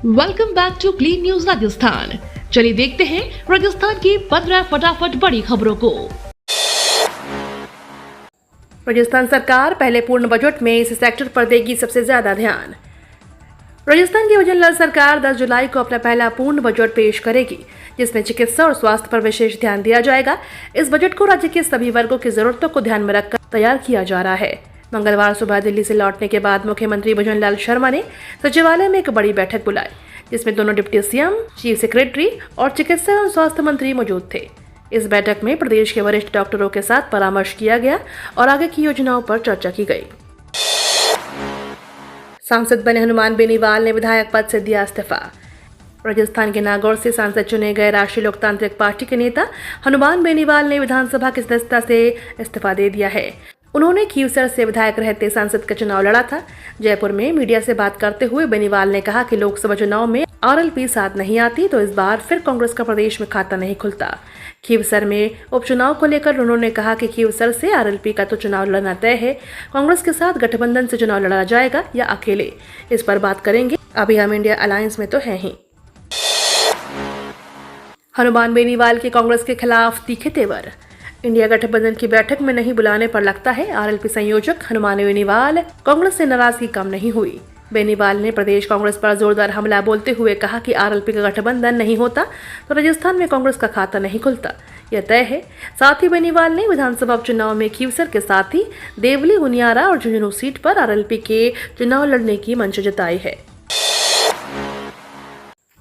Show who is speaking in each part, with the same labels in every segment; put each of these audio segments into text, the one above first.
Speaker 1: Welcome back to clean news Rajasthan. चलिए देखते हैं राजस्थान की 15 फटाफट बड़ी खबरों को।
Speaker 2: राजस्थान सरकार पहले पूर्ण बजट में इस सेक्टर पर देगी सबसे ज्यादा ध्यान। राजस्थान की वजनलाल सरकार 10 जुलाई को अपना पहला पूर्ण बजट पेश करेगी, जिसमें चिकित्सा और स्वास्थ्य पर विशेष ध्यान दिया जाएगा। इस बजट को राज्य के सभी वर्गों की जरूरतों को ध्यान में रखकर तैयार किया जा रहा है। मंगलवार सुबह दिल्ली से लौटने के बाद मुख्यमंत्री भजनलाल शर्मा ने सचिवालय में एक बड़ी बैठक बुलाई, जिसमें दोनों डिप्टी सीएम, चीफ सेक्रेटरी और चिकित्सा एवं स्वास्थ्य मंत्री मौजूद थे। इस बैठक में प्रदेश के वरिष्ठ डॉक्टरों के साथ परामर्श किया गया और आगे की योजनाओं पर चर्चा की गई। सांसद बने हनुमान बेनीवाल ने विधायक पद से दिया इस्तीफा। राजस्थान के नागौर से सांसद चुने गए राष्ट्रीय लोकतांत्रिक पार्टी के नेता हनुमान बेनीवाल ने विधानसभा की सदस्यता से इस्तीफा दे दिया है। उन्होंने खीवसर से विधायक रहते सांसद का चुनाव लड़ा था। जयपुर में मीडिया से बात करते हुए बेनीवाल ने कहा कि लोकसभा चुनाव में आरएलपी साथ नहीं आती तो इस बार फिर कांग्रेस का प्रदेश में खाता नहीं खुलता। खीवसर में उपचुनाव को लेकर उन्होंने कहा कि खीवसर से आरएलपी का तो चुनाव लड़ना तय है, कांग्रेस के साथ गठबंधन से चुनाव लड़ा जाएगा या अकेले, इस पर बात करेंगे। अभी हम इंडिया अलायंस में तो है ही। हनुमान बेनीवाल के कांग्रेस के खिलाफ तीखे तेवर। इंडिया गठबंधन की बैठक में नहीं बुलाने पर लगता है आरएलपी संयोजक हनुमान बेनीवाल कांग्रेस से नाराजगी कम नहीं हुई। बेनीवाल ने प्रदेश कांग्रेस पर जोरदार हमला बोलते हुए कहा कि आरएलपी का गठबंधन नहीं होता तो राजस्थान में कांग्रेस का खाता नहीं खुलता, यह तय है। साथ ही बेनीवाल ने विधानसभा उपचुनाव में खीवसर के साथ ही देवली, हुनियारा और झुंझुनू सीट पर आरएलपी के चुनाव लड़ने की मंशा जताई है।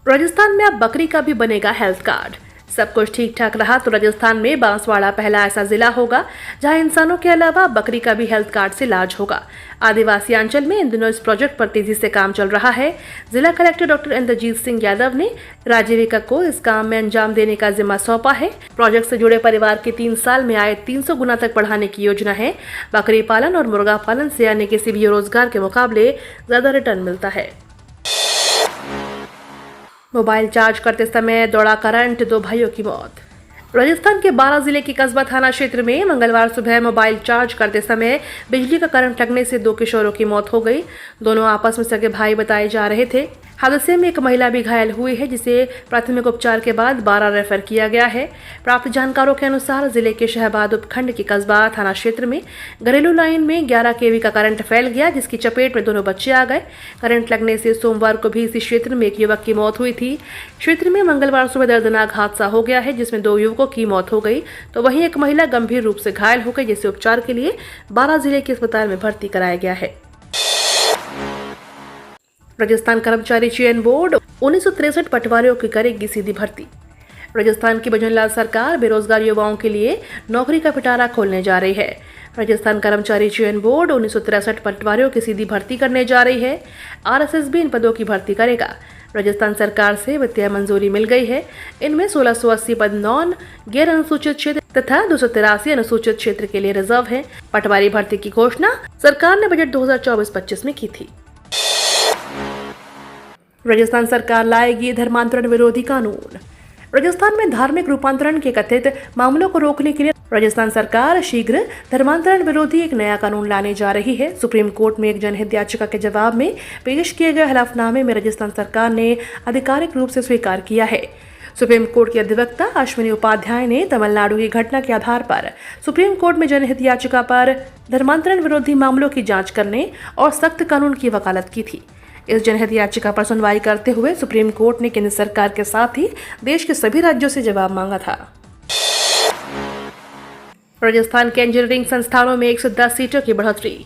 Speaker 2: राजस्थान में अब बकरी का भी बनेगा हेल्थ कार्ड। सब कुछ ठीक ठाक रहा तो राजस्थान में बांसवाड़ा पहला ऐसा जिला होगा जहां इंसानों के अलावा बकरी का भी हेल्थ कार्ड से इलाज होगा। आदिवासी अंचल में इन दिनों इस प्रोजेक्ट पर तेजी से काम चल रहा है। जिला कलेक्टर डॉक्टर इंद्रजीत सिंह यादव ने राजीविका को इस काम में अंजाम देने का जिम्मा सौंपा है। प्रोजेक्ट से जुड़े परिवार के 3 साल में आय 300 गुना तक बढ़ाने की योजना है। बकरी पालन और मुर्गा पालन से अन्य किसी भी रोजगार के मुकाबले ज्यादा रिटर्न मिलता है। मोबाइल चार्ज करते समय दौड़ा करंट, 2 भाइयों की मौत। राजस्थान के 12 जिले के कस्बा थाना क्षेत्र में मंगलवार सुबह मोबाइल चार्ज करते समय बिजली का करंट लगने से 2 किशोरों की मौत हो गई। दोनों आपस में सगे भाई बताए जा रहे थे। हादसे में एक महिला भी घायल हुई है, जिसे प्राथमिक उपचार के बाद 12 रेफर किया गया है। प्राप्त जानकारों के अनुसार जिले के शहबाद उपखंड के कस्बा थाना क्षेत्र में घरेलू लाइन में 11 केवी का करंट फैल गया, जिसकी चपेट में दोनों बच्चे आ गए। करंट लगने से सोमवार को भी इसी क्षेत्र में एक युवक की मौत हुई थी। क्षेत्र में मंगलवार सुबह दर्दनाक हादसा हो गया है, जिसमें 2 युवकों की मौत हो गई तो वहीं एक महिला गंभीर रूप से घायल हो गई, जिसे उपचार के लिए 12 जिले के अस्पताल में भर्ती कराया गया है। राजस्थान कर्मचारी चयन बोर्ड 1963 पटवारियों की करेगी सीधी भर्ती। राजस्थान की भजनलाल सरकार बेरोजगार युवाओं के लिए नौकरी का पिटारा खोलने जा रही है। राजस्थान कर्मचारी चयन बोर्ड 1963 पटवारियों की सीधी भर्ती करने जा रही है। आरएसएस भी इन पदों की भर्ती करेगा। राजस्थान सरकार से वित्तीय मंजूरी मिल गई है। इनमें 1680 पद नॉन गैर अनुसूचित क्षेत्र तथा 283 अनुसूचित क्षेत्र के लिए रिजर्व है। पटवारी भर्ती की घोषणा सरकार ने बजट 2024-25 में की थी। राजस्थान सरकार लाएगी धर्मांतरण विरोधी कानून। राजस्थान में धार्मिक रूपांतरण के कथित मामलों को रोकने के लिए राजस्थान सरकार शीघ्र धर्मांतरण विरोधी एक नया कानून लाने जा रही है। सुप्रीम कोर्ट में एक जनहित याचिका के जवाब में पेश किए गए हलफनामे में राजस्थान सरकार ने आधिकारिक रूप से स्वीकार किया है। सुप्रीम कोर्ट के अधिवक्ता अश्विनी उपाध्याय ने तमिलनाडु की घटना के आधार पर सुप्रीम कोर्ट में जनहित याचिका पर धर्मांतरण विरोधी मामलों की जांच करने और सख्त कानून की वकालत की थी। इस जनहित याचिका पर सुनवाई करते हुए सुप्रीम कोर्ट ने केंद्र सरकार के साथ ही देश के सभी राज्यों से जवाब मांगा था। राजस्थान के इंजीनियरिंग संस्थानों में 110 सीटों की बढ़ोतरी।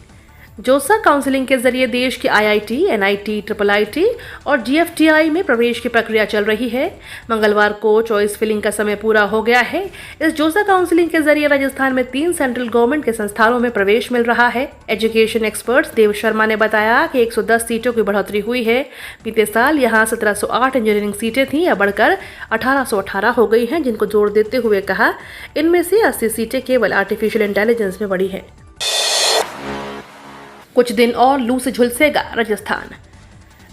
Speaker 2: जोसा काउंसिलिंग के जरिए देश के आईआईटी, एनआईटी, ट्रिपल आईटी और जीएफटीआई में प्रवेश की प्रक्रिया चल रही है। मंगलवार को चॉइस फिलिंग का समय पूरा हो गया है। इस जोसा काउंसिलिंग के जरिए राजस्थान में 3 सेंट्रल गवर्नमेंट के संस्थानों में प्रवेश मिल रहा है। एजुकेशन एक्सपर्ट्स देव शर्मा ने बताया कि 110 सीटों की बढ़ोतरी हुई है। बीते साल यहाँ 1708 इंजीनियरिंग सीटें थीं, या बढ़कर 1818 हो गई हैं, जिनको जोड़ देते हुए कहा इनमें से 80 सीटें केवल आर्टिफिशियल इंटेलिजेंस में बढ़ी हैं। कुछ दिन और लू से झुलसेगा राजस्थान।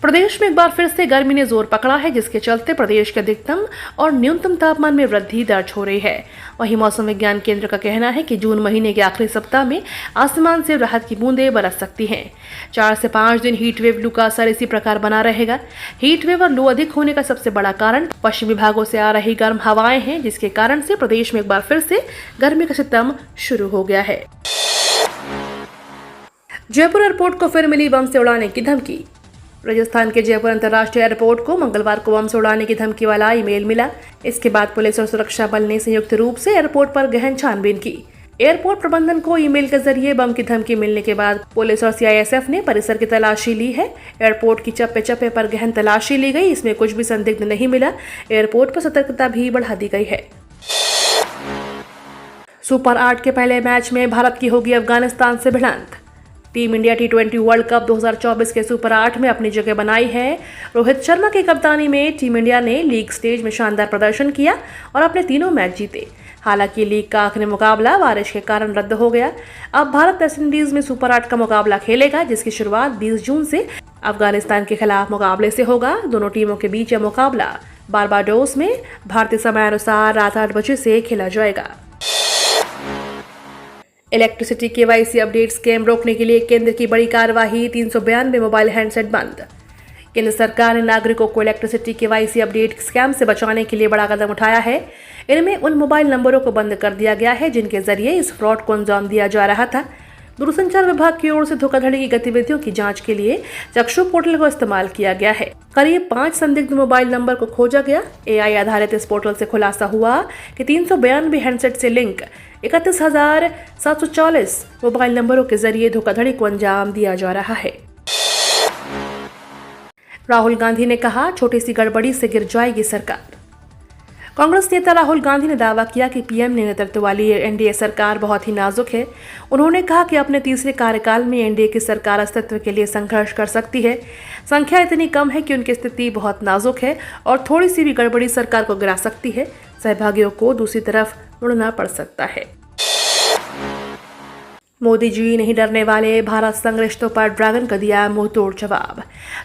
Speaker 2: प्रदेश में एक बार फिर से गर्मी ने जोर पकड़ा है, जिसके चलते प्रदेश के अधिकतम और न्यूनतम तापमान में वृद्धि दर्ज हो रही है। वहीं मौसम विज्ञान केंद्र का कहना है कि जून महीने के आखिरी सप्ताह में आसमान से राहत की बूंदें बरस सकती हैं। 4 से 5 दिन हीट वेव लू का असर इसी प्रकार बना रहेगा। हीट वेव और लू अधिक होने का सबसे बड़ा कारण पश्चिमी भागों से आ रही गर्म हवाएं हैं, जिसके कारण से प्रदेश में एक बार फिर से गर्मी का सितम शुरू हो गया है। जयपुर एयरपोर्ट को फिर मिली बम से उड़ाने की धमकी। राजस्थान के जयपुर अंतर्राष्ट्रीय एयरपोर्ट को मंगलवार को बम से उड़ाने की धमकी वाला ईमेल मिला। इसके बाद पुलिस और सुरक्षा बल ने संयुक्त रूप से एयरपोर्ट पर गहन छानबीन की। एयरपोर्ट प्रबंधन को ईमेल के जरिए बम की धमकी मिलने के बाद पुलिस और सीआईएसएफ ने परिसर की तलाशी ली है। एयरपोर्ट की चप्पे चप्पे पर गहन तलाशी ली गई। इसमें कुछ भी संदिग्ध नहीं मिला। एयरपोर्ट पर सतर्कता भी बढ़ा दी गई है। सुपर 8 के पहले मैच में भारत की होगी अफगानिस्तान से भिड़ंत। Team India T20 world cup 2024 के सुपर 8 में अपनी जगह बनाई है। रोहित शर्मा की कप्तानी में टीम इंडिया ने लीग स्टेज में शानदार प्रदर्शन किया और अपने तीनों मैच जीते। हालांकि लीग का आखिरी मुकाबला बारिश के कारण रद्द हो गया। अब भारत वेस्टइंडीज में सुपर 8 का मुकाबला खेलेगा, जिसकी शुरुआत 20 जून से अफगानिस्तान के खिलाफ मुकाबले से होगा। दोनों टीमों के बीच यह मुकाबला बारबाडोस में भारतीय समयानुसार रात 8 बजे से खेला जाएगा। इलेक्ट्रिसिटी केवाईसी अपडेट स्कैम रोकने के लिए केंद्र की बड़ी कार्रवाई। 392 मोबाइल हैंडसेट बंद। केंद्र सरकार ने नागरिकों को इलेक्ट्रिसिटी केवाईसी अपडेट स्कैम से बचाने के लिए बड़ा कदम उठाया है। इनमें उन मोबाइल नंबरों को बंद कर दिया गया है जिनके जरिए इस फ्रॉड को अंजाम दिया जा रहा था। दूरसंचार विभाग की ओर से धोखाधड़ी की गतिविधियों की जांच के लिए चक्षु पोर्टल को इस्तेमाल किया गया है। करीब 5 संदिग्ध मोबाइल नंबर को खोजा गया। एआई आधारित इस पोर्टल से खुलासा हुआ कि 392 हैंडसेट से लिंक 31,740 मोबाइल नंबरों के जरिए धोखाधड़ी को अंजाम दिया जा रहा है। राहुल गांधी ने कहा, छोटी सी गड़बड़ी से गिर जाएगी सरकार। कांग्रेस नेता राहुल गांधी ने दावा किया कि पीएम नेतृत्व वाली एनडीए सरकार बहुत ही नाजुक है। उन्होंने कहा कि अपने तीसरे कार्यकाल में एनडीए की सरकार अस्तित्व के लिए संघर्ष कर सकती है। संख्या इतनी कम है कि उनकी स्थिति बहुत नाजुक है और थोड़ी सी भी गड़बड़ी सरकार को गिरा सकती है। सहभागियों को दूसरी तरफ मुड़ना पड़ सकता है। मोदी जी नहीं डरने वाले, भारत संग रिश्तों पर ड्रैगन का दिया मुंहतोड़ जवाब।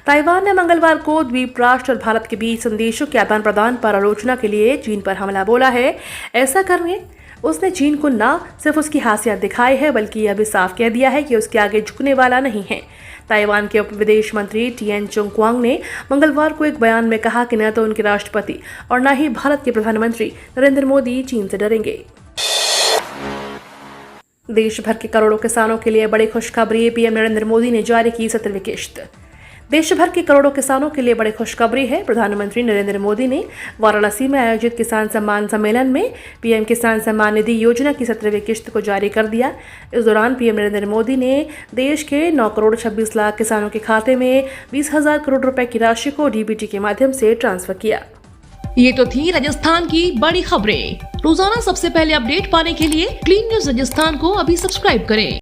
Speaker 2: ताइवान ने मंगलवार को द्वीप राष्ट्र और भारत के बीच संदेशों के आदान प्रदान पर आलोचना के लिए चीन पर हमला बोला है। ऐसा करने उसने चीन को न सिर्फ उसकी हासियत दिखाई है, बल्कि यह भी साफ कह दिया है कि उसके आगे झुकने वाला नहीं है। ताइवान के उप विदेश मंत्री टिएन चुंगक्वांग ने मंगलवार को एक बयान में कहा कि न तो उनके राष्ट्रपति और न ही भारत के प्रधानमंत्री नरेंद्र मोदी चीन से डरेंगे। देश भर के करोड़ों किसानों के लिए बड़ी खुशखबरी। पीएम नरेंद्र मोदी ने जारी की 17वीं किश्त। देश भर के करोड़ों किसानों के लिए बड़ी खुशखबरी है। प्रधानमंत्री नरेंद्र मोदी ने वाराणसी में आयोजित किसान सम्मान सम्मेलन में पीएम किसान सम्मान निधि योजना की 17वीं किश्त को जारी कर दिया। इस दौरान पीएम नरेंद्र मोदी ने देश के 9 करोड़ 26 लाख किसानों के खाते में 20,000 करोड़ रुपए की राशि को डीबीटी के माध्यम से ट्रांसफर किया।
Speaker 1: ये तो थी राजस्थान की बड़ी खबरें। रोजाना सबसे पहले अपडेट पाने के लिए क्लीन न्यूज राजस्थान को अभी सब्सक्राइब करें।